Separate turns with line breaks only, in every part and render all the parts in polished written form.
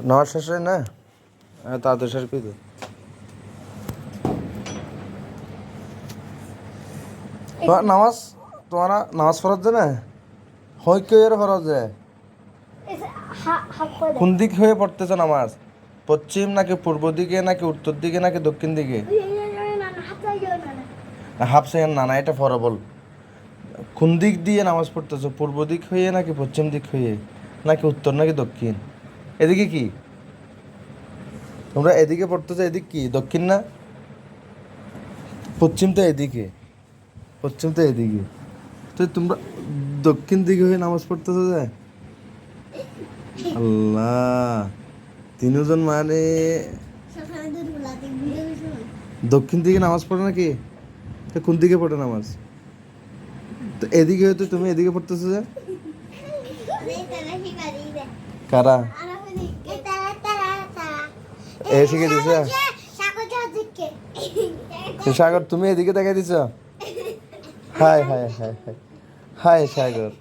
নামাজ শেষ হয় না তাড়াতাড়ি শেষ করে দে। নামাজ তোমার নামাজ ফরজ যায় না হয় কেউ এর ফরজ যায় কোন দিক হয়ে পড়তেছ নামাজ পশ্চিম নাকি পূর্ব দিকে নাকি উত্তর দিকে নাকি দক্ষিণ দিকে হাফ সেকেন্ড না না এটা ফরবল কোন দিক দিয়ে নামাজ পড়তেছ পূর্ব দিক হয়ে নাকি পশ্চিম দিক হয়ে নাকি উত্তর নাকি দক্ষিণ এদিকে কি তোমরা এদিকে পড়তেছো এদিক কি দক্ষিণ না পশ্চিম তো এদিকে পশ্চিম তো এদিকে তো তোমরা দক্ষিণ দিকে হয়ে নামাজ পড়তেছো যে আল্লাহ তিনজন মানে দক্ষিণ দিকে নামাজ পড়ে নাকি তো কোন দিকে পড়ে নামাজ তো এদিকে হয়তো তুমি এদিকে পড়তেছো যে কারা এ শিখে দিছে সাগর তুমি এদিকে দেখাই দিছ hi hi hi hi hi Sagar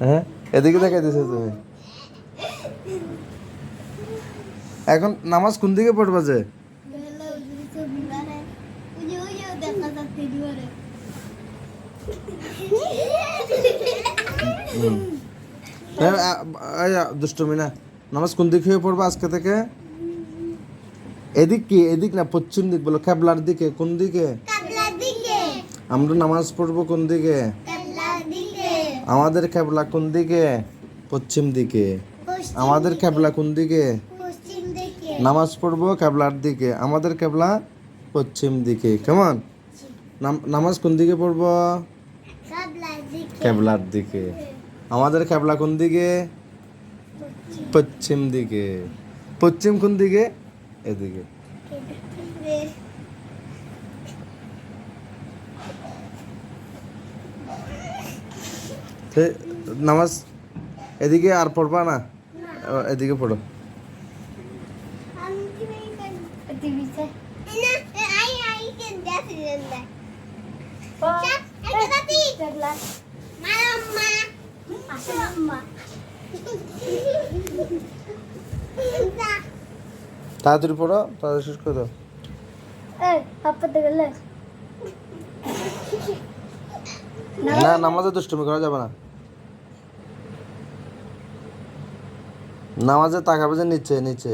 হ্যাঁ এদিকে দেখাই দিছো তুমি এখন নামাজ কোন দিকে পড়বা যে দুষ্টমি না নামাজ কোন দিক হয়ে পড়বা আজকে থেকে এদিক কি এদিক না পশ্চিম দিক বলো কেবলার দিকে কোন দিকে আমরা নামাজ পড়বো কোন দিকে আমাদের কেবলা কোন দিকে পশ্চিম দিকে আমাদের কেবলা কোন দিকে নামাজ পড়বো কেবলার দিকে আমাদের কেবলা পশ্চিম দিকে কেমন নামাজ কোন দিকে পড়বো কেবলার দিকে আমাদের কেবলা কোন দিকে পশ্চিম দিকে পশ্চিম কোন দিকে এদিকে নামাজ এদিকে আর পড়বা না এদিকে পড়ো তাড়াতাড়ি পড়ো তাড়াতাড়ি শেষ করে দাও না নামাজে দুষ্টুমি করা যাবে না নামাজে তাকাবে যে নিচে নিচে